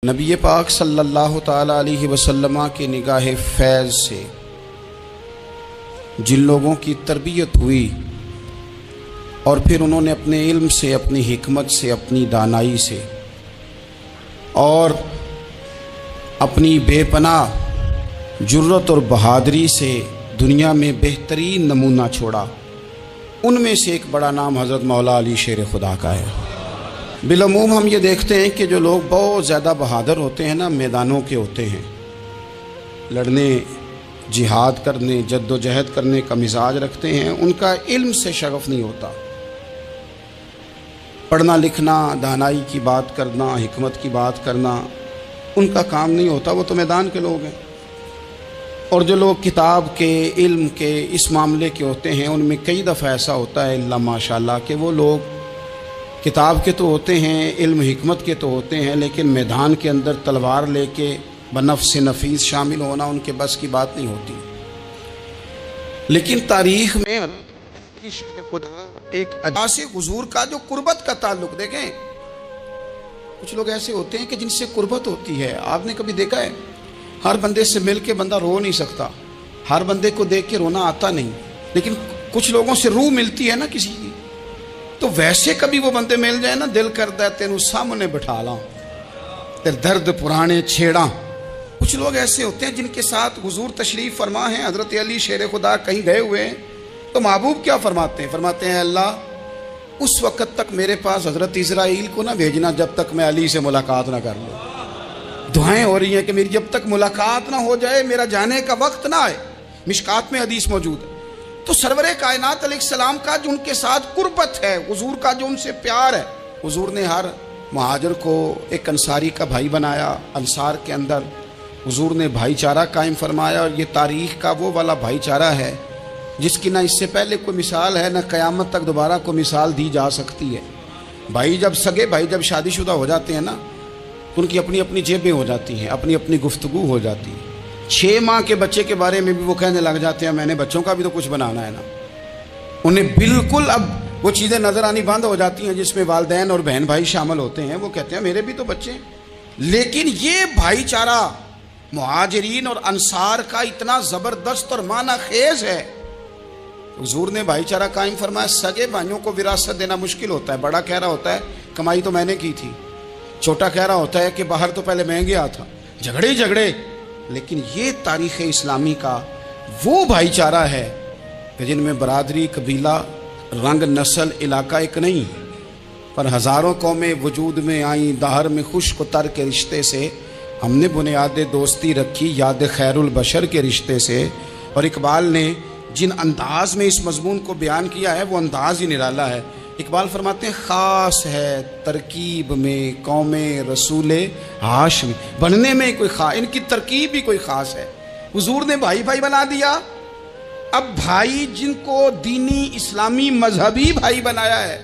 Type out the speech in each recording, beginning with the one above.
نبی پاک صلی اللہ تعالیٰ علیہ وسلم کی نگاہ فیض سے جن لوگوں کی تربیت ہوئی اور پھر انہوں نے اپنے علم سے، اپنی حکمت سے، اپنی دانائی سے اور اپنی بے پناہ جرت اور بہادری سے دنیا میں بہترین نمونہ چھوڑا، ان میں سے ایک بڑا نام حضرت مولا علی شیر خدا کا ہے۔ بالعموم ہم یہ دیکھتے ہیں کہ جو لوگ بہت زیادہ بہادر ہوتے ہیں نا، میدانوں کے ہوتے ہیں، لڑنے، جہاد کرنے، جد و جہد کرنے کا مزاج رکھتے ہیں، ان کا علم سے شغف نہیں ہوتا، پڑھنا لکھنا، دانائی کی بات کرنا، حکمت کی بات کرنا ان کا کام نہیں ہوتا، وہ تو میدان کے لوگ ہیں۔ اور جو لوگ کتاب کے، علم کے، اس معاملے کے ہوتے ہیں، ان میں کئی دفعہ ایسا ہوتا ہے اللہ ماشاءاللہ کہ وہ لوگ کتاب کے تو ہوتے ہیں، علم حکمت کے تو ہوتے ہیں، لیکن میدان کے اندر تلوار لے کے بنفس نفیس شامل ہونا ان کے بس کی بات نہیں ہوتی۔ لیکن تاریخ میں خدا ایک سے حضور کا جو قربت کا تعلق دیکھیں، کچھ لوگ ایسے ہوتے ہیں کہ جن سے قربت ہوتی ہے۔ آپ نے کبھی دیکھا ہے ہر بندے سے مل کے بندہ رو نہیں سکتا، ہر بندے کو دیکھ کے رونا آتا نہیں، لیکن کچھ لوگوں سے روح ملتی ہے نا کسی کی، تو ویسے کبھی وہ بندے مل جائے نا، دل کرتا ہے تینوں سامنے بٹھا لاں، تیرے درد پرانے چھیڑاں۔ کچھ لوگ ایسے ہوتے ہیں جن کے ساتھ حضور تشریف فرما ہیں، حضرت علی شیر خدا کہیں گئے ہوئے ہیں، تو محبوب کیا فرماتے ہیں؟ فرماتے ہیں اللہ اس وقت تک میرے پاس حضرت اسرائیل کو نہ بھیجنا جب تک میں علی سے ملاقات نہ کر لوں۔ دعائیں ہو رہی ہیں کہ میری جب تک ملاقات نہ ہو جائے، میرا جانے کا وقت نہ آئے۔ مشکات میں حدیث موجود ہے۔ تو سرور کائنات علیہ السلام کا جو ان کے ساتھ قربت ہے، حضور کا جو ان سے پیار ہے، حضور نے ہر مہاجر کو ایک انصاری کا بھائی بنایا، انصار کے اندر حضور نے بھائی چارہ قائم فرمایا، اور یہ تاریخ کا وہ والا بھائی چارہ ہے جس کی نہ اس سے پہلے کوئی مثال ہے، نہ قیامت تک دوبارہ کوئی مثال دی جا سکتی ہے۔ بھائی جب سگے بھائی جب شادی شدہ ہو جاتے ہیں نا، ان کی اپنی اپنی جیبیں ہو جاتی ہیں، اپنی اپنی گفتگو ہو جاتی ہے۔ 6 ماہ کے بچے کے بارے میں بھی وہ کہنے لگ جاتے ہیں میں نے بچوں کا بھی تو کچھ بنانا ہے نا۔ انہیں بالکل اب وہ چیزیں نظر آنی بند ہو جاتی ہیں جس میں والدین اور بہن بھائی شامل ہوتے ہیں۔ وہ کہتے ہیں میرے بھی تو بچے ہیں۔ لیکن یہ بھائی چارہ مہاجرین اور انصار کا اتنا زبردست اور معنی خیز ہے، حضور نے بھائی چارہ قائم فرمایا۔ سگے بھائیوں کو وراثت دینا مشکل ہوتا ہے، بڑا کہہ رہا ہوتا ہے کمائی تو میں نے کی تھی، چھوٹا کہہ رہا ہوتا ہے کہ باہر تو پہلے میں گیا تھا، جھگڑے ہی جھگڑے۔ لیکن یہ تاریخ اسلامی کا وہ بھائی چارہ ہے کہ جن میں برادری، قبیلہ، رنگ، نسل، علاقہ ایک نہیں، پر ہزاروں قومیں وجود میں آئیں۔ دہر میں خشک و تر کے رشتے سے ہم نے بنیاد دوستی رکھی، یاد خیر البشر کے رشتے سے۔ اور اقبال نے جن انداز میں اس مضمون کو بیان کیا ہے وہ انداز ہی نرالا ہے۔ اقبال فرماتے ہیں خاص ہے ترکیب میں قوم رسول ہاشمی، بننے میں کوئی خاص، ان کی ترکیب بھی کوئی خاص ہے۔ حضور نے بھائی بھائی بنا دیا۔ اب بھائی جن کو دینی، اسلامی، مذہبی بھائی بنایا ہے،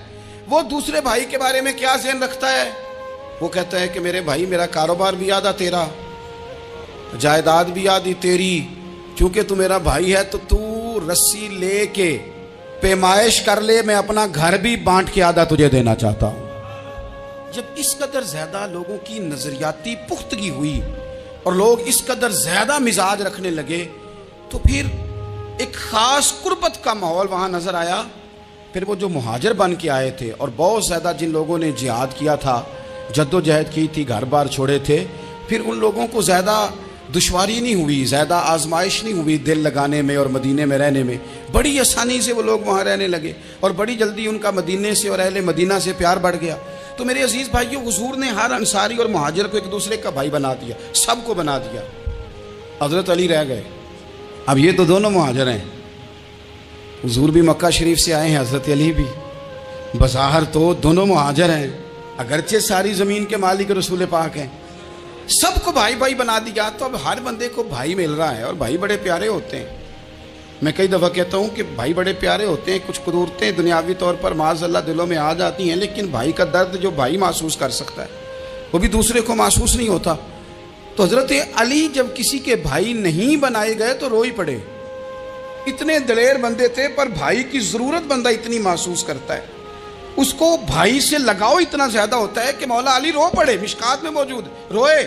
وہ دوسرے بھائی کے بارے میں کیا ذہن رکھتا ہے؟ وہ کہتا ہے کہ میرے بھائی میرا کاروبار بھی یاد آ تیرا، جائیداد بھی یاد ہی تیری، کیونکہ تو میرا بھائی ہے تو تو رسی لے کے پیمائش کر لے، میں اپنا گھر بھی بانٹ کے آدھا تجھے دینا چاہتا ہوں۔ جب اس قدر زیادہ لوگوں کی نظریاتی پختگی ہوئی اور لوگ اس قدر زیادہ مزاج رکھنے لگے، تو پھر ایک خاص قربت کا ماحول وہاں نظر آیا۔ پھر وہ جو مہاجر بن کے آئے تھے اور بہت زیادہ جن لوگوں نے جہاد کیا تھا، جد و جہد کی تھی، گھر بار چھوڑے تھے، پھر ان لوگوں کو زیادہ دشواری نہیں ہوئی، زیادہ آزمائش نہیں ہوئی دل لگانے میں اور مدینے میں رہنے میں۔ بڑی آسانی سے وہ لوگ وہاں رہنے لگے اور بڑی جلدی ان کا مدینے سے اور اہل مدینہ سے پیار بڑھ گیا۔ تو میرے عزیز بھائیو، حضور نے ہر انصاری اور مہاجر کو ایک دوسرے کا بھائی بنا دیا، سب کو بنا دیا۔ حضرت علی رہ گئے، اب یہ تو دونوں مہاجر ہیں، حضور بھی مکہ شریف سے آئے ہیں، حضرت علی بھی، بظاہر تو دونوں مہاجر ہیں، اگرچہ ساری زمین کے مالک رسول پاک ہیں، سب کو بھائی بھائی بنا دیا۔ تو اب ہر بندے کو بھائی مل رہا ہے، اور بھائی بڑے پیارے ہوتے ہیں۔ میں کئی دفعہ کہتا ہوں کہ بھائی بڑے پیارے ہوتے ہیں، کچھ قدورتیں دنیاوی طور پر معاذ اللہ دلوں میں آ جاتی ہیں، لیکن بھائی کا درد جو بھائی محسوس کر سکتا ہے وہ بھی دوسرے کو محسوس نہیں ہوتا۔ تو حضرت علی جب کسی کے بھائی نہیں بنائے گئے تو رو ہی پڑے۔ اتنے دلیر بندے تھے، پر بھائی کی ضرورت بندہ اتنی محسوس کرتا ہے۔ اس کو بھائی سے لگاؤ اتنا زیادہ ہوتا ہے کہ مولا علی رو پڑے، مشکات میں موجود روئے۔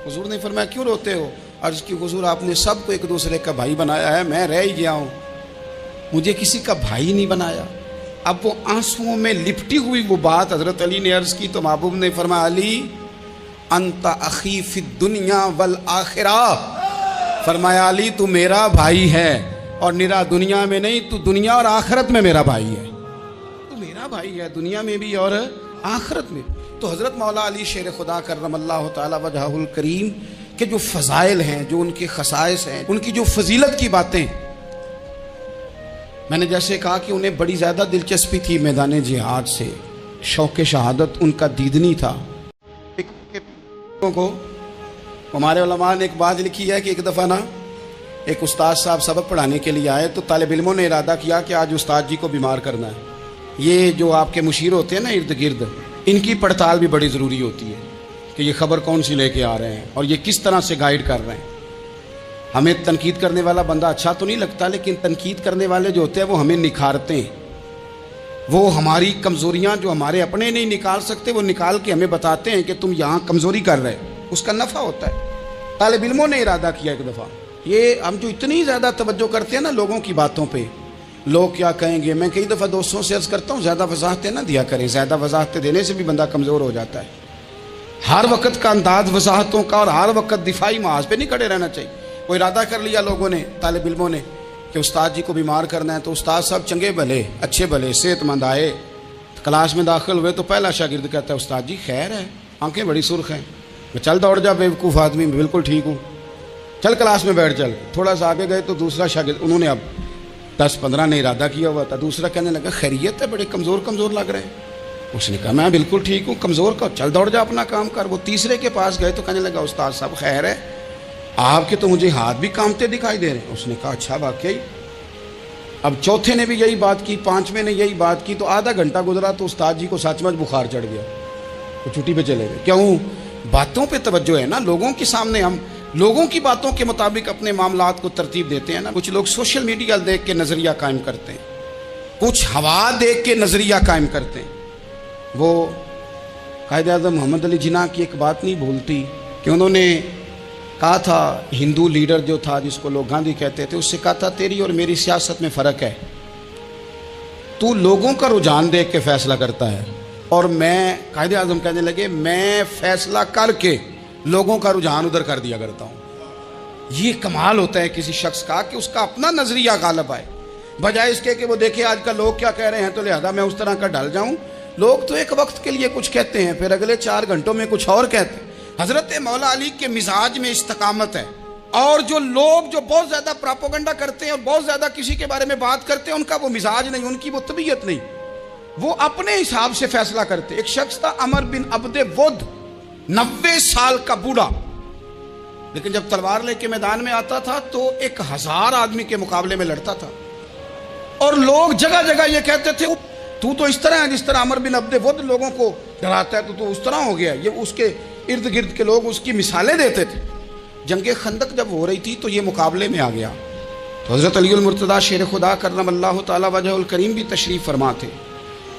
حضور نے فرمایا کیوں روتے ہو؟ عرض کی حضور آپ نے سب کو ایک دوسرے کا بھائی بنایا ہے، میں رہ ہی گیا ہوں، مجھے کسی کا بھائی نہیں بنایا۔ اب وہ آنسوؤں میں لپٹی ہوئی وہ بات حضرت علی نے عرض کی تو محبوب نے فرمایا علی انت اخی فی الدنیا والآخرہ، فرمایا علی تو میرا بھائی ہے اور نرا دنیا میں نہیں، تو دنیا اور آخرت میں میرا بھائی ہے، تو میرا بھائی ہے دنیا میں بھی اور آخرت میں۔ تو حضرت مولا علی شیر خدا کرم اللہ تعالی وجہہ الکریم کے جو فضائل ہیں، جو ان کے خصائص ہیں، ان کی جو فضیلت کی باتیں، میں نے جیسے کہا کہ انہیں بڑی زیادہ دلچسپی تھی میدان جہاد سے، شوق شہادت ان کا دیدنی تھا۔ کو ہمارے علماء نے ایک بات لکھی ہے کہ ایک دفعہ نا ایک استاد صاحب سبق پڑھانے کے لیے آئے تو طالب علموں نے ارادہ کیا کہ آج استاد جی کو بیمار کرنا ہے۔ یہ جو آپ کے مشیر ہوتے ہیں نا ارد گرد، ان کی پڑتال بھی بڑی ضروری ہوتی ہے کہ یہ خبر کون سی لے کے آ رہے ہیں اور یہ کس طرح سے گائیڈ کر رہے ہیں۔ ہمیں تنقید کرنے والا بندہ اچھا تو نہیں لگتا، لیکن تنقید کرنے والے جو ہوتے ہیں وہ ہمیں نکھارتے ہیں، وہ ہماری کمزوریاں جو ہمارے اپنے نہیں نکال سکتے وہ نکال کے ہمیں بتاتے ہیں کہ تم یہاں کمزوری کر رہے، اس کا نفع ہوتا ہے۔ طالب علموں نے ارادہ کیا ایک دفعہ، یہ ہم جو اتنی زیادہ توجہ کرتے ہیں نا لوگوں کی باتوں پہ، لوگ کیا کہیں گے، میں کئی دفعہ دوستوں سے عرض کرتا ہوں زیادہ وضاحتیں نہ دیا کریں، زیادہ وضاحتیں دینے سے بھی بندہ کمزور ہو جاتا ہے۔ ہر وقت کا انداز وضاحتوں کا اور ہر وقت دفاعی محاذ پہ نہیں کھڑے رہنا چاہیے۔ وہ ارادہ کر لیا لوگوں نے، طالب علموں نے، کہ استاد جی کو بیمار کرنا ہے، تو استاد صاحب چنگے بھلے اچھے بھلے صحت مند آئے، کلاس میں داخل ہوئے تو پہلا شاگرد کہتا ہے استاد جی خیر ہے، آنکھیں بڑی سرخ ہیں۔ میں چل دوڑ جا بیوقوف آدمی، بالکل ٹھیک ہوں، چل کلاس میں بیٹھ چل۔ تھوڑا سا آگے گئے تو دوسرا شاگرد، انہوں نے اب 10-15 نے ارادہ کیا ہوا تھا، دوسرا کہنے لگا خیریت ہے، بڑے کمزور کمزور لگ رہے ہیں۔ اس نے کہا میں بالکل ٹھیک ہوں، کمزور کا چل دوڑ جا اپنا کام کر۔ وہ تیسرے کے پاس گئے تو کہنے لگا استاد صاحب خیر ہے، آپ کے تو مجھے ہاتھ بھی کامتے دکھائی دے رہے ہیں۔ اس نے کہا اچھا واقعی۔ اب چوتھے نے بھی یہی بات کی، پانچویں نے یہی بات کی، تو آدھا گھنٹہ گزرا تو استاد جی کو سچ مچ بخار چڑھ گیا، تو چھٹی پہ چلے گئے۔ کیوں؟ باتوں پہ توجہ ہے نا، لوگوں کے سامنے ہم لوگوں کی باتوں کے مطابق اپنے معاملات کو ترتیب دیتے ہیں نا۔ کچھ لوگ سوشل میڈیا دیکھ کے نظریہ قائم کرتے ہیں، کچھ ہوا دیکھ کے نظریہ قائم کرتے ہیں۔ وہ قائد اعظم محمد علی جناح کی ایک بات نہیں بھولتی کہ انہوں نے کہا تھا، ہندو لیڈر جو تھا جس کو لوگ گاندھی کہتے تھے، اس سے کہا تھا تیری اور میری سیاست میں فرق ہے، تو لوگوں کا رجحان دیکھ کے فیصلہ کرتا ہے اور میں، قائد اعظم کہنے لگے، میں فیصلہ کر کے لوگوں کا رجحان ادھر کر دیا کرتا ہوں۔ یہ کمال ہوتا ہے کسی شخص کا کہ اس کا اپنا نظریہ غالب آئے، بجائے اس کے کہ وہ دیکھے آج کل لوگ کیا کہہ رہے ہیں تو لہذا میں اس طرح کا ڈھل جاؤں۔ لوگ تو ایک وقت کے لیے کچھ کہتے ہیں، پھر اگلے 4 گھنٹوں میں کچھ اور کہتے ہیں۔ حضرت مولا علی کے مزاج میں استقامت ہے، اور جو لوگ جو بہت زیادہ پراپوگنڈا کرتے ہیں اور بہت زیادہ کسی کے بارے میں بات کرتے ہیں، ان کا وہ مزاج نہیں، ان کی وہ طبیعت نہیں، وہ اپنے حساب سے فیصلہ کرتے۔ ایک شخص تھا عمر بن عبد ود، 90 سال کا بوڑھا، لیکن جب تلوار لے کے میدان میں آتا تھا تو 1000 آدمی کے مقابلے میں لڑتا تھا، اور لوگ جگہ جگہ یہ کہتے تھے تو تو اس طرح ہے جس طرح عمر بن عبد ود لوگوں کو ڈراتا ہے، تو اس طرح ہو گیا۔ یہ اس کے ارد گرد کے لوگ اس کی مثالیں دیتے تھے۔ جنگ خندق جب ہو رہی تھی تو یہ مقابلے میں آ گیا، تو حضرت علی المرتضیٰ شیر خدا کرم اللہ تعالی وجہ الکریم بھی تشریف فرما تھے۔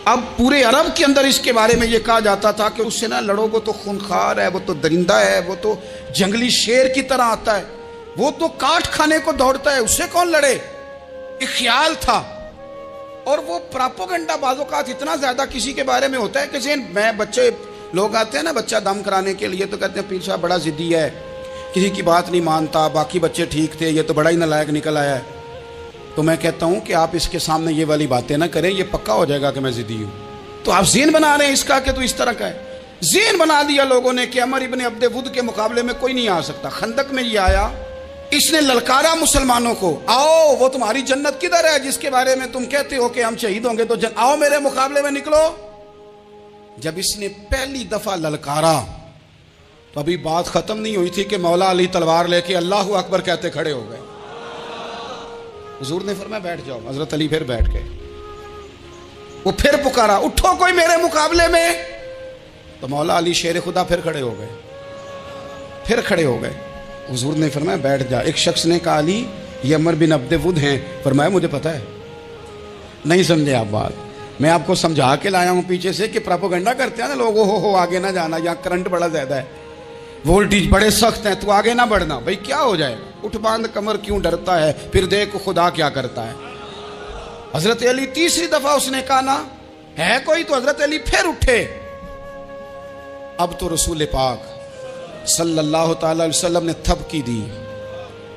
اب پورے عرب کے اندر اس کے بارے میں یہ کہا جاتا تھا کہ اس سے نہ لڑو، وہ تو خونخوار ہے، وہ تو درندہ ہے، وہ تو جنگلی شیر کی طرح آتا ہے، وہ تو کاٹ کھانے کو دوڑتا ہے، اس سے کون لڑے۔ ایک خیال تھا، اور وہ پراپوگنڈا بعض اوقات اتنا زیادہ کسی کے بارے میں ہوتا ہے کہ ذہن میں، بچے لوگ آتے ہیں نا بچہ دم کرانے کے لیے تو کہتے ہیں پیر صاحب بڑا ضدی ہے، کسی کی بات نہیں مانتا، باقی بچے ٹھیک تھے، یہ تو بڑا ہی نالائق نکل آیا ہے۔ تو میں کہتا ہوں کہ آپ اس کے سامنے یہ والی باتیں نہ کریں، یہ پکا ہو جائے گا کہ میں ضدی ہوں۔ تو آپ ذہن بنا رہے ہیں اس کا کہ تو اس طرح کا ہے۔ ذہن بنا دیا لوگوں نے کہ عمر ابن عبد ود کے مقابلے میں کوئی نہیں آ سکتا۔ خندق میں یہ آیا، اس نے للکارا مسلمانوں کو، آؤ وہ تمہاری جنت کدھر ہے جس کے بارے میں تم کہتے ہو کہ ہم شہید ہوں گے، تو آؤ میرے مقابلے میں نکلو۔ جب اس نے پہلی دفعہ للکارا تو ابھی بات ختم نہیں ہوئی تھی کہ مولا علی تلوار لے کے اللہ اکبر کہتے کھڑے ہو گئے۔ حضور نے فرمایا بیٹھ جاؤ، حضرت علی پھر بیٹھ گئے۔ وہ پھر پکارا اٹھو کوئی میرے مقابلے میں، تو مولا علی شیر خدا پھر کھڑے ہو گئے، پھر کھڑے ہو گئے۔ حضور نے فرمایا بیٹھ جا۔ ایک شخص نے کہا علی یہ عمر بن عبد ود ہیں، فرمایا مجھے پتا ہے۔ نہیں سمجھے آپ بات؟ میں آپ کو سمجھا کے لایا ہوں پیچھے سے کہ پراپوگنڈا کرتے ہیں نا لوگ، ہو آگے نہ جانا، یہاں کرنٹ بڑا زیادہ ہے، وولٹیج بڑے سخت ہیں، تو آگے نہ بڑھنا۔ بھئی کیا ہو جائے گا، اٹھ باندھ کمر کیوں ڈرتا ہے، پھر دیکھ خدا کیا کرتا ہے۔ حضرت علی تیسری دفعہ اس نے کہا نا ہے کوئی، تو حضرت علی پھر اٹھے۔ اب تو رسول پاک صلی اللہ تعالی علیہ وسلم نے تھپکی دی۔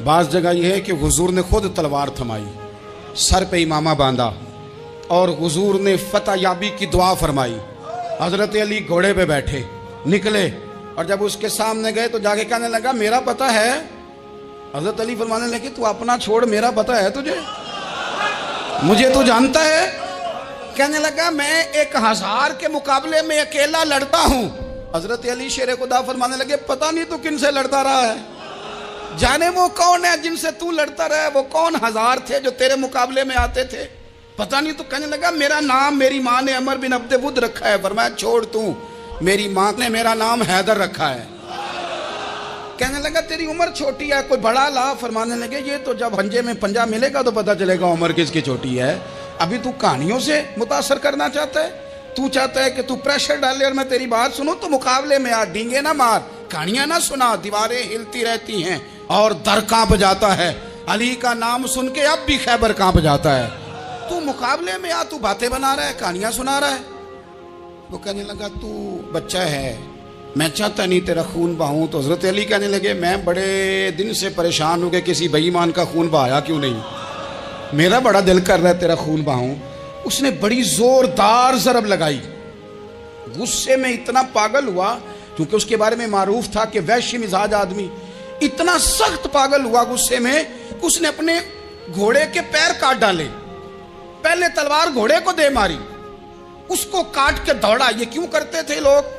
بعض جگہ یہ ہے کہ حضور نے خود تلوار تھمائی، سر پہ امامہ باندھا، اور حضور نے فتح یابی کی دعا فرمائی۔ حضرت علی گھوڑے پہ بیٹھے نکلے، اور جب اس کے سامنے گئے تو جا کے کہنے لگا میرا پتہ ہے۔ حضرت علی فرمانے لگے تو اپنا چھوڑ، میرا پتہ ہے تجھے، مجھے تو جانتا ہے۔ کہنے لگا میں 1000 کے مقابلے میں اکیلا لڑتا ہوں۔ حضرت علی شیر خدا فرمانے لگے پتہ نہیں تو کن سے لڑتا رہا ہے، جانے وہ کون ہے جن سے تو لڑتا رہا ہے، وہ کون 1000 تھے جو تیرے مقابلے میں آتے تھے، پتہ نہیں۔ تو کہنے لگا میرا نام میری ماں نے عمر بن عبد ود رکھا ہے۔ فرمایا چھوڑ تو، میری ماں نے میرا نام حیدر رکھا ہے۔ کہنے لگا تیری عمر چھوٹی ہے، کوئی بڑا لا۔ فرمانے لگے یہ تو جب ہنجے میں پنجہ ملے گا تو پتہ چلے گا عمر کس کی چھوٹی ہے، ابھی تو کہانیوں سے متاثر کرنا چاہتا ہے، تو چاہتا ہے کہ تو پریشر ڈالے اور میں تیری بات سنوں، تو مقابلے میں آ، ڈینگے نہ مار، کہانیاں نہ سنا، دیواریں ہلتی رہتی ہیں اور در کانپ جاتا ہے۔ علی کا نام سن کے اب بھی خیبر کانپ جاتا ہے، تو مقابلے میں آ، تو باتیں بنا رہا ہے، کہانیاں سنا رہا ہے۔ وہ کہنے لگا تو بچہ ہے، میں چاہتا نہیں تیرا خون بہاؤں۔ تو حضرت علی کہنے لگے میں بڑے دن سے پریشان ہوں کہ کسی بے ایمان کا خون بہایا کیوں نہیں، میرا بڑا دل کر رہا ہے تیرا خون بہاؤں۔ اس نے بڑی زوردار ضرب لگائی، غصے میں اتنا پاگل ہوا، کیونکہ اس کے بارے میں معروف تھا کہ وحشی مزاج آدمی، اتنا سخت پاگل ہوا غصے میں کہ اس نے اپنے گھوڑے کے پیر کاٹ ڈالے۔ پہلے تلوار گھوڑے کو دے ماری، اس کو کاٹ کے دوڑا۔ یہ کیوں کرتے تھے لوگ،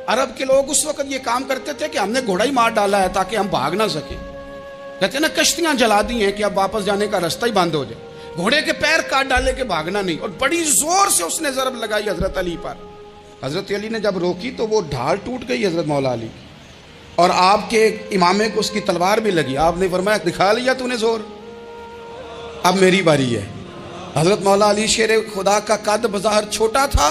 عرب کے لوگ اس وقت یہ کام کرتے تھے کہ ہم نے گھوڑا ہی مار ڈالا ہے تاکہ ہم بھاگ نہ سکیں۔ کہتے ہیں نا کشتیاں جلا دی ہیں کہ اب واپس جانے کا راستہ ہی بند ہو جائے، گھوڑے کے پیر کاٹ ڈالے کہ بھاگنا نہیں۔ اور بڑی زور سے اس نے ضرب لگائی حضرت علی پر۔ حضرت علی نے جب روکی تو وہ ڈھال ٹوٹ گئی حضرت مولا علی، اور آپ کے امامے کو اس کی تلوار بھی لگی۔ آپ نے فرمایا دکھا لیا تو نے زور، اب میری باری ہے۔ حضرت مولا علی شیر خدا کا قد بظاہر چھوٹا تھا،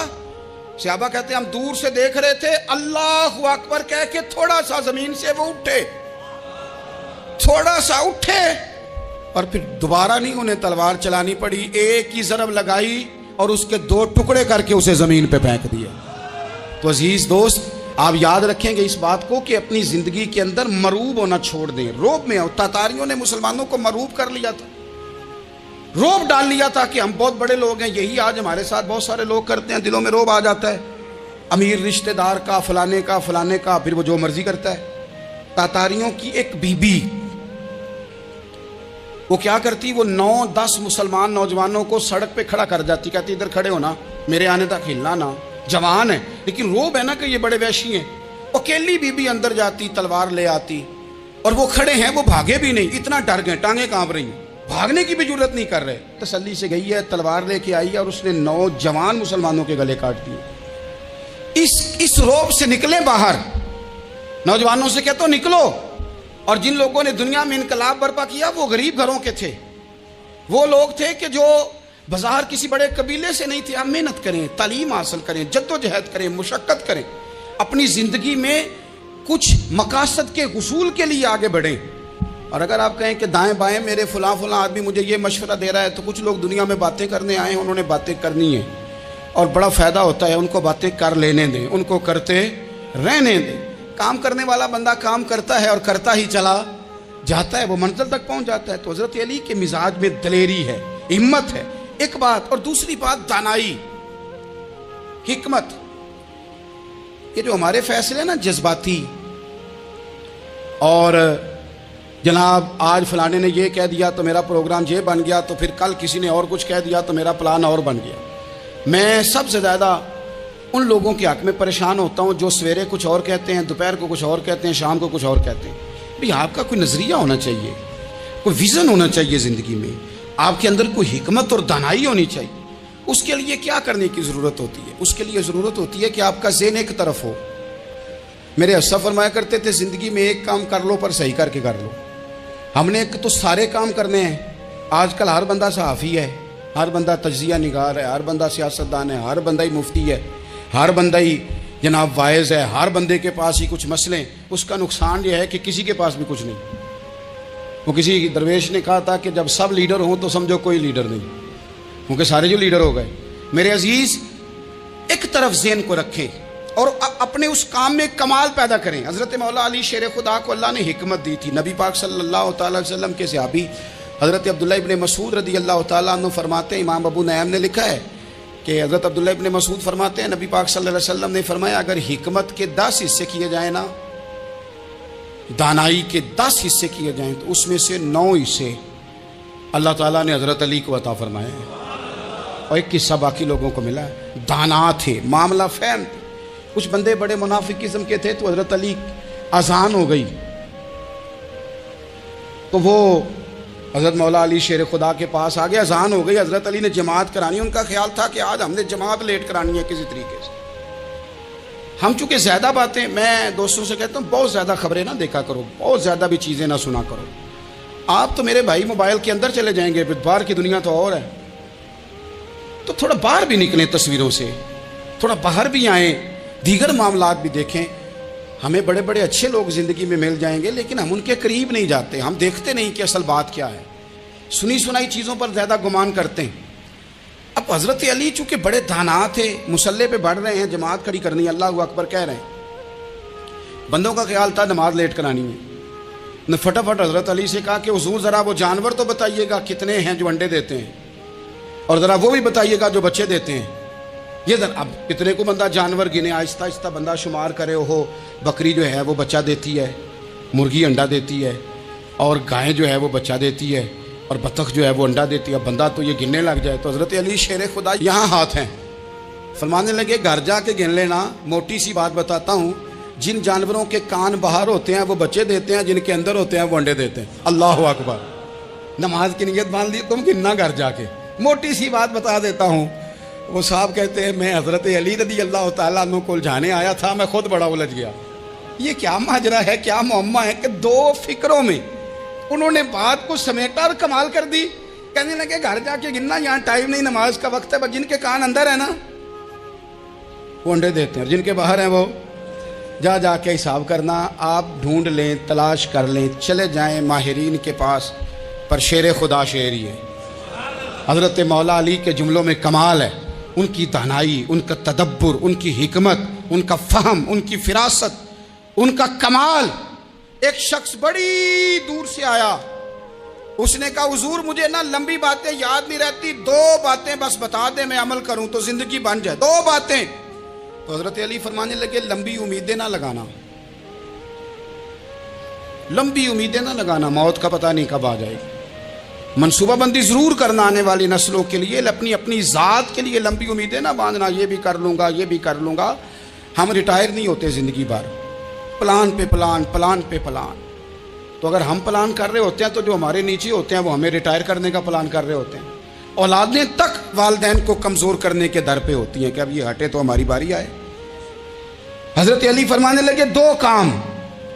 صحابہ کہتے ہیں ہم دور سے دیکھ رہے تھے، اللہ اکبر کہہ کے تھوڑا سا زمین سے وہ اٹھے، تھوڑا سا اٹھے، اور پھر دوبارہ نہیں انہیں تلوار چلانی پڑی، ایک ہی ضرب لگائی اور اس کے 2 ٹکڑے کر کے اسے زمین پہ پھینک دیا۔ تو عزیز دوست آپ یاد رکھیں گے اس بات کو کہ اپنی زندگی کے اندر مروب ہونا چھوڑ دیں، روب میں۔ تاتاریوں نے مسلمانوں کو مروب کر لیا تھا، روب ڈال لیا تھا کہ ہم بہت بڑے لوگ ہیں۔ یہی آج ہمارے ساتھ بہت سارے لوگ کرتے ہیں، دلوں میں روب آ جاتا ہے، امیر رشتہ دار کا، فلانے کا، پھر وہ جو مرضی کرتا ہے۔ تاتاریوں کی ایک بی بی وہ کیا کرتی، وہ 9-10 مسلمان نوجوانوں کو سڑک پہ کھڑا کر جاتی، کہتی ادھر کھڑے ہونا، میرے آنے تک ہلنا نہ، جوان ہے لیکن روب ہے نا کہ یہ بڑے وحشی ہیں۔ اکیلی بی بی اندر جاتی، تلوار لے آتی، اور وہ کھڑے ہیں، وہ بھاگے بھی نہیں، اتنا ڈر گئے، ٹانگیں کانپ رہی ہیں، بھاگنے کی بھی جرت نہیں کر رہے۔ تسلی سے گئی ہے، تلوار لے کے آئی ہے، اور اس نے 9 جوان مسلمانوں کے گلے کاٹ دیے۔ اس روب سے نکلیں باہر، نوجوانوں سے کہتا ہوں نکلو۔ اور جن لوگوں نے دنیا میں انقلاب برپا کیا وہ غریب گھروں کے تھے، وہ لوگ تھے کہ جو بظاہر کسی بڑے قبیلے سے نہیں تھے۔ ہم محنت کریں، تعلیم حاصل کریں، جد و جہد کریں، مشقت کریں، اپنی زندگی میں کچھ مقاصد کے حصول کے لیے آگے بڑھیں۔ اور اگر آپ کہیں کہ دائیں بائیں میرے فلاں آدمی مجھے یہ مشورہ دے رہا ہے، تو کچھ لوگ دنیا میں باتیں کرنے آئے ہیں، انہوں نے باتیں کرنی ہیں اور بڑا فائدہ ہوتا ہے، ان کو باتیں کر لینے دیں، ان کو کرتے رہنے دیں۔ کام کرنے والا بندہ کام کرتا ہے اور کرتا ہی چلا جاتا ہے، وہ منزل تک پہنچ جاتا ہے۔ تو حضرت علی کے مزاج میں دلیری ہے، ہمت ہے، ایک بات۔ اور دوسری بات دانائی، حکمت۔ یہ جو ہمارے فیصلے نا جذباتی، اور جناب آج فلانے نے یہ کہہ دیا تو میرا پروگرام یہ بن گیا، تو پھر کل کسی نے اور کچھ کہہ دیا تو میرا پلان اور بن گیا۔ میں سب سے زیادہ ان لوگوں کے حق میں پریشان ہوتا ہوں جو سویرے کچھ اور کہتے ہیں، دوپہر کو کچھ اور کہتے ہیں، شام کو کچھ اور کہتے ہیں۔ بھئی آپ کا کوئی نظریہ ہونا چاہیے، کوئی ویژن ہونا چاہیے زندگی میں، آپ کے اندر کوئی حکمت اور دانائی ہونی چاہیے۔ اس کے لیے کیا کرنے کی ضرورت ہوتی ہے؟ اس کے لیے ضرورت ہوتی ہے کہ آپ کا ذہن ایک طرف ہو۔ میرے اسلاف فرمایا کرتے تھے زندگی میں ایک کام کر لو پر صحیح کر کے کر لو۔ ہم نے تو سارے کام کرنے ہیں، آج کل ہر بندہ صحافی ہے، ہر بندہ تجزیہ نگار ہے، ہر بندہ سیاستدان ہے، ہر بندہ ہی مفتی ہے، ہر بندہ ہی جناب واعظ ہے، ہر بندے کے پاس ہی کچھ مسئلے. اس کا نقصان یہ ہے کہ کسی کے پاس بھی کچھ نہیں. وہ کسی درویش نے کہا تھا کہ جب سب لیڈر ہوں تو سمجھو کوئی لیڈر نہیں، کیونکہ سارے جو لیڈر ہو گئے. میرے عزیز، ایک طرف ذہن کو رکھیں اور اپنے اس کام میں کمال پیدا کریں. حضرت مولا علی شیر خدا کو اللہ نے حکمت دی تھی. نبی پاک صلی اللہ تعالی علیہ وسلم کے صحابی حضرت عبداللہ ابن مسعود رضی اللہ تعالیٰ عنہ فرماتے ہیں، امام ابو نعیم نے لکھا ہے کہ حضرت عبداللہ ابن مسعود فرماتے ہیں نبی پاک صلی اللہ علیہ وسلم نے فرمایا اگر حکمت کے 10 حصے کیے جائیں نا، دانائی کے 10 حصے کیے جائیں تو اس میں سے 9 حصے اللہ تعالیٰ نے حضرت علی کو عطا فرمائے ہیں، اور ایک حصہ باقی لوگوں کو ملا ہے. دانا تھے، معاملہ فہم تھے. کچھ بندے بڑے منافق قسم کے تھے تو حضرت علی اذان ہو گئی تو وہ حضرت مولا علی شیر خدا کے پاس آ گیا. اذان ہو گئی، حضرت علی نے جماعت کرانی. ان کا خیال تھا کہ آج ہم نے جماعت لیٹ کرانی ہے کسی طریقے سے. ہم چونکہ زیادہ باتیں، میں دوستوں سے کہتا ہوں بہت زیادہ خبریں نہ دیکھا کرو، بہت زیادہ بھی چیزیں نہ سنا کرو. آپ تو میرے بھائی موبائل کے اندر چلے جائیں گے، باہر کی دنیا تو اور ہے. تو تھوڑا باہر بھی نکلیں تصویروں سے، تھوڑا باہر بھی آئیں، دیگر معاملات بھی دیکھیں. ہمیں بڑے بڑے اچھے لوگ زندگی میں مل جائیں گے لیکن ہم ان کے قریب نہیں جاتے. ہم دیکھتے نہیں کہ اصل بات کیا ہے، سنی سنائی چیزوں پر زیادہ گمان کرتے ہیں. اب حضرت علی چونکہ بڑے دانا تھے، مصلے پہ بڑھ رہے ہیں، جماعت کھڑی کرنی، اللہ اکبر کہہ رہے ہیں. بندوں کا خیال تھا نماز لیٹ کرانی ہے. نے فٹافٹ حضرت علی سے کہا کہ حضور ذرا وہ جانور تو بتائیے گا کتنے ہیں جو انڈے دیتے ہیں، اور ذرا وہ بھی بتائیے گا جو بچے دیتے ہیں. یہ ذرا اب کتنے کو بندہ جانور گنے، آہستہ آہستہ بندہ شمار کرے. ہو بکری جو ہے وہ بچہ دیتی ہے، مرغی انڈا دیتی ہے، اور گائے جو ہے وہ بچہ دیتی ہے، اور بطخ جو ہے وہ انڈا دیتی ہے. بندہ تو یہ گننے لگ جائے. تو حضرت علی شیر خدا یہاں ہاتھ ہیں، فرمانے لگے گھر جا کے گن لینا. موٹی سی بات بتاتا ہوں، جن جانوروں کے کان باہر ہوتے ہیں وہ بچے دیتے ہیں، جن کے اندر ہوتے ہیں وہ انڈے دیتے ہیں. اللہ اکبر. نماز کی نیت مان لی تم گننا گھر جا کے. موٹی سی بات بتا دیتا ہوں. وہ صاحب کہتے ہیں میں حضرت علی رضی اللہ تعالیٰ عنہ کو الجھانے آیا تھا، میں خود بڑا الجھ گیا. یہ کیا ماجرا ہے، کیا معمہ ہے کہ 2 فکروں میں انہوں نے بات کو سمیٹا اور کمال کر دی. کہنے لگے گھر جا کے گننا، یہاں ٹائم نہیں، نماز کا وقت ہے. بس جن کے کان اندر ہے نا وہ انڈے دیتے ہیں، جن کے باہر ہیں وہ جا جا کے حساب کرنا. آپ ڈھونڈ لیں، تلاش کر لیں، چلے جائیں ماہرین کے پاس، پر شیر خدا شعر ہی ہے. حضرت مولا علی کے جملوں میں کمال ہے. ان کی دانائی، ان کا تدبر، ان کی حکمت، ان کا فہم، ان کی فراست، ان کا کمال. ایک شخص بڑی دور سے آیا، اس نے کہا حضور مجھے نا لمبی باتیں یاد نہیں رہتی، 2 باتیں بس بتا دیں میں عمل کروں تو زندگی بن جائے، 2 باتیں. تو حضرت علی فرمانے لگے لمبی امیدیں نہ لگانا، لمبی امیدیں نہ لگانا، موت کا پتہ نہیں کب آ جائے گی. منصوبہ بندی ضرور کرنا آنے والی نسلوں کے لیے، اپنی ذات کے لیے لمبی امیدیں نہ باندھنا، یہ بھی کر لوں گا، یہ بھی کر لوں گا. ہم ریٹائر نہیں ہوتے زندگی بھر، پلان پہ پلان، پلان پہ پلان. تو اگر ہم پلان کر رہے ہوتے ہیں تو جو ہمارے نیچے ہوتے ہیں وہ ہمیں ریٹائر کرنے کا پلان کر رہے ہوتے ہیں. اولادیں تک والدین کو کمزور کرنے کے در پہ ہوتی ہیں کہ اب یہ ہٹے تو ہماری باری آئے. حضرت علی فرمانے لگے 2 کام،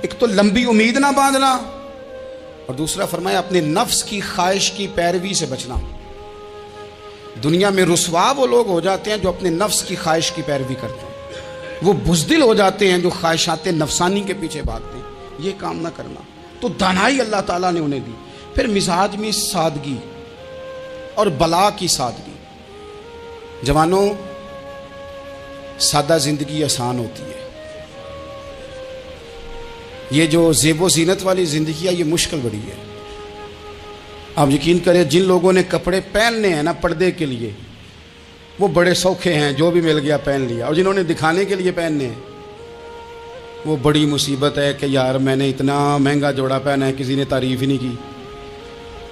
ایک تو لمبی امید نہ باندھنا، اور دوسرا فرمایا اپنے نفس کی خواہش کی پیروی سے بچنا. دنیا میں رسوا وہ لوگ ہو جاتے ہیں جو اپنے نفس کی خواہش کی پیروی کرتے ہیں، وہ بزدل ہو جاتے ہیں جو خواہشات نفسانی کے پیچھے بھاگتے ہیں. یہ کام نہ کرنا. تو دانائی اللہ تعالیٰ نے انہیں دی. پھر مزاج میں سادگی اور بلا کی سادگی. جوانوں، سادہ زندگی آسان ہوتی ہے. یہ جو زیب و زینت والی زندگی ہے یہ مشکل بڑی ہے. آپ یقین کریں جن لوگوں نے کپڑے پہننے ہیں نا پردے کے لیے وہ بڑے سوکھے ہیں، جو بھی مل گیا پہن لیا. اور جنہوں نے دکھانے کے لیے پہننے ہیں وہ بڑی مصیبت ہے کہ یار میں نے اتنا مہنگا جوڑا پہنا ہے، کسی نے تعریف ہی نہیں کی.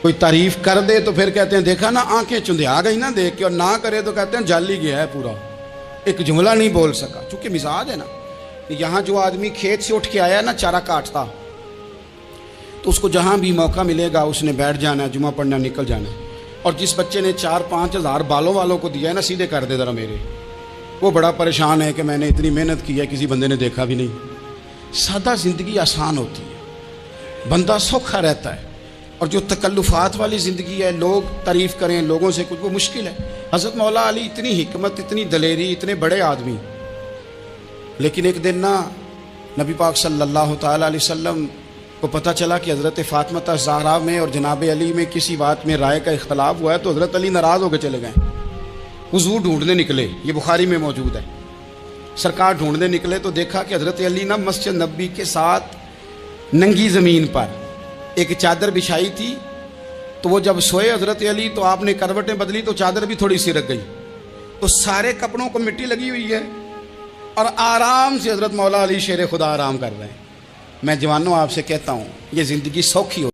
کوئی تعریف کر دے تو پھر کہتے ہیں دیکھا نا آنکھیں چندھیا گئی نا دیکھ کے، اور نہ کرے تو کہتے ہیں جال ہی گیا ہے پورا، ایک جملہ نہیں بول سکا. چونکہ مزاج ہے نا. یہاں جو آدمی کھیت سے اٹھ کے آیا نا چارہ کاٹتا، تو اس کو جہاں بھی موقع ملے گا اس نے بیٹھ جانا ہے، جمعہ پڑھنا، نکل جانا ہے. اور جس بچے نے 4-5 ہزار بالوں والوں کو دیا ہے نا سیدھے کر دے ذرا میرے، وہ بڑا پریشان ہے کہ میں نے اتنی محنت کی ہے کسی بندے نے دیکھا بھی نہیں. سادہ زندگی آسان ہوتی ہے، بندہ سوکھا رہتا ہے. اور جو تکلفات والی زندگی ہے، لوگ تعریف کریں، لوگوں سے کچھ، وہ مشکل ہے۔ حضرت مولا علی اتنی حکمت، اتنی دلیری، اتنے بڑے آدمی، لیکن ایک دن نا نبی پاک صلی اللہ تعالیٰ علیہ وسلم کو پتہ چلا کہ حضرت فاطمہ زہرا میں اور جناب علی میں کسی بات میں رائے کا اختلاف ہوا ہے، تو حضرت علی ناراض ہو کے چلے گئے، حضور ڈھونڈنے نکلے، یہ بخاری میں موجود ہے۔ سرکار ڈھونڈنے نکلے تو دیکھا کہ حضرت علی نا مسجد نبی کے ساتھ ننگی زمین پر ایک چادر بچھائی تھی، تو وہ جب سوئے حضرت علی تو آپ نے کروٹیں بدلی تو چادر بھی تھوڑی سی رک گئی، تو سارے کپڑوں کو مٹی لگی ہوئی ہے اور آرام سے حضرت مولا علی شیر خدا آرام کر رہے ہیں۔ میں جوانوں آپ سے کہتا ہوں، یہ زندگی سوکھی ہو